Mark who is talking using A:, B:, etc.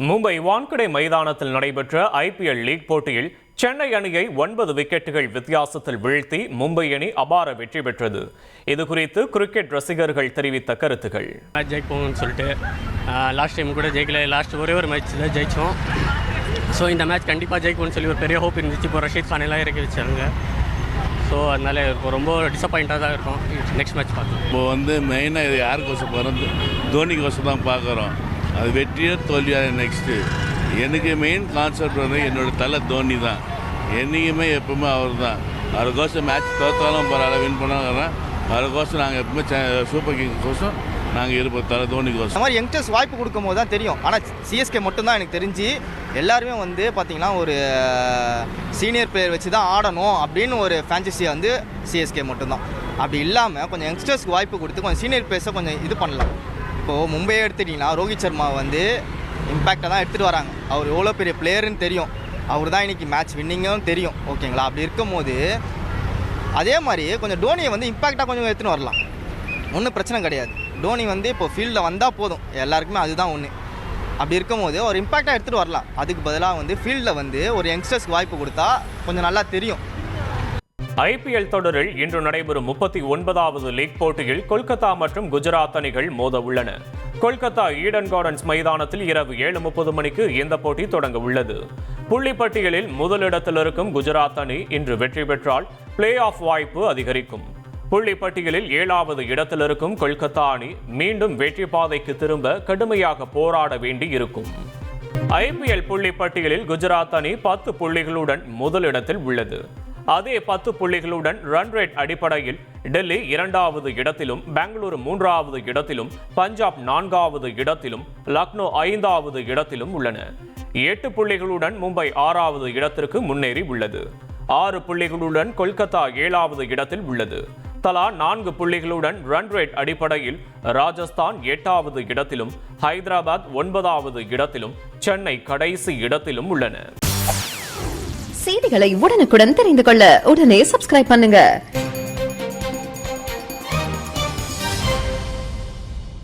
A: மும்பை வான்கடே மைதானத்தில் நடைபெற்ற IPL league போட்டியில் சென்னை அணியை 9 விக்கெட்டுகள் வித்தியாசத்தில் வீழ்த்தி மும்பை அணி அபார வெற்றி பெற்றது. இது குறித்து கிரிக்கெட் ரசிகர்கள் தெரிவித்த கருத்துக்கள்.
B: ஜெயிப்போம்னு சொல்லிட்டு லாஸ்ட் டைம் கூட ஜெயிக்கல, லாஸ்ட் ஒரே ஒரு மேட்ச் தான் ஜெயிச்சோம். ஸோ இந்த மேட்ச் கண்டிப்பாக ஜெயிக்கும்னு சொல்லி ஒரு பெரிய ஹோப் இருந்துச்சு. இப்போ ரஷீத் கான் எல்லாம் இறக்கி வச்சாங்க. ஸோ அதனால இப்போ ரொம்ப டிசப்பாயிண்டாக தான் இருக்கும். நெக்ஸ்ட் மேட்ச் பார்க்கலாம்.
C: இப்போ மெயினாக இது யாருக்கோசம் போகிறோம், தோனிக்கோசம் தான் பார்க்குறோம். அது வெற்றியோ தோல்வியாக நெக்ஸ்ட்டு. எனக்கு மெயின் கான்செப்ட் என்னோடய தலை தோனி தான். என்றைக்குமே எப்பவுமே அவர் தான். அவருக்கோசம் மேட்ச் தோற்றாலும் பரவாயில்ல, வின் பண்ணாங்கன்னா அவருக்கோசம் நாங்கள் எப்பவுமே சூப்பர் கிங் கோசம் நாங்கள் இருப்போம், தலை தோனிக்கோசம்.
D: இந்த மாதிரி யங்ஸ்டர்ஸ் வாய்ப்பு கொடுக்கும் போது தான் தெரியும். ஆனால் சிஎஸ்கே மட்டும்தான் எனக்கு தெரிஞ்சு எல்லாருமே பார்த்திங்கன்னா ஒரு சீனியர் பிளேயர் வச்சு தான் ஆடணும் அப்படின்னு ஒரு ஃபேண்டசியை சிஎஸ்கே மட்டும்தான். அப்படி இல்லாமல் கொஞ்சம் யங்ஸ்டர்ஸ்க்கு வாய்ப்பு கொடுத்து கொஞ்சம் சீனியர் பிளேயர்ஸை கொஞ்சம் இது பண்ணலாம். இப்போது மும்பையை எடுத்துட்டிங்கன்னா ரோஹித் சர்மா இம்பேக்டாக தான் எடுத்துகிட்டு வராங்க. அவர் எவ்வளோ பெரிய பிளேயருன்னு தெரியும். அவர் தான் இன்றைக்கி மேட்ச் வின்னிங்கும் தெரியும். ஓகேங்களா? அப்படி இருக்கும் போது அதே மாதிரி கொஞ்சம் டோனியை இம்பேக்டாக கொஞ்சம் எடுத்துன்னு வரலாம். ஒன்றும் பிரச்சனை கிடையாது. டோனி இப்போ ஃபீல்டில் வந்தால் போதும், எல்லாருக்குமே அதுதான் ஒன்று. அப்படி இருக்கும் போது ஒரு இம்பேக்டாக எடுத்துகிட்டு வரலாம். அதுக்கு பதிலாக ஃபீல்டில் ஒரு யங்ஸ்டர்ஸ்க்கு வாய்ப்பு கொடுத்தா கொஞ்சம் நல்லா தெரியும்.
A: ஐபிஎல் தொடரில் இன்று நடைபெறும் 39வது லீக் போட்டியில் கொல்கத்தா மற்றும் குஜராத் அணிகள் மோத உள்ளன. கொல்கத்தா ஈடன் கார்டன்ஸ் மைதானத்தில் இரவு 7:30 மணிக்கு இந்த போட்டி தொடங்க உள்ளது. புள்ளி பட்டியலில் முதலிடத்தில் இருக்கும் குஜராத் அணி இன்று வெற்றி பெற்றால் பிளே ஆஃப் வாய்ப்பு அதிகரிக்கும். புள்ளி பட்டியலில் 7வது இடத்தில் இருக்கும் கொல்கத்தா அணி மீண்டும் வெற்றி பாதைக்கு திரும்ப கடுமையாக போராட வேண்டி இருக்கும். ஐபிஎல் புள்ளி பட்டியலில் குஜராத் அணி 10 புள்ளிகளுடன் முதலிடத்தில் உள்ளது. அதே 10 புள்ளிகளுடன் ரன் ரேட் அடிப்படையில் டெல்லி 2வது இடத்திலும், பெங்களூரு 3வது இடத்திலும், பஞ்சாப் 4வது இடத்திலும், லக்னோ 5வது இடத்திலும் உள்ளன. 8 புள்ளிகளுடன் மும்பை 6வது இடத்திற்கு முன்னேறி உள்ளது. 6 புள்ளிகளுடன் கொல்கத்தா 7வது இடத்தில் உள்ளது. தலா 4 புள்ளிகளுடன் ரன் ரேட் அடிப்படையில் ராஜஸ்தான் 8வது இடத்திலும், ஹைதராபாத் 9வது இடத்திலும், சென்னை கடைசி இடத்திலும் உள்ளன.
E: செய்திகளை உடனுக்குடன் தெரிந்து கொள்ள உடனே சப்ஸ்கிரைப் பண்ணுங்க.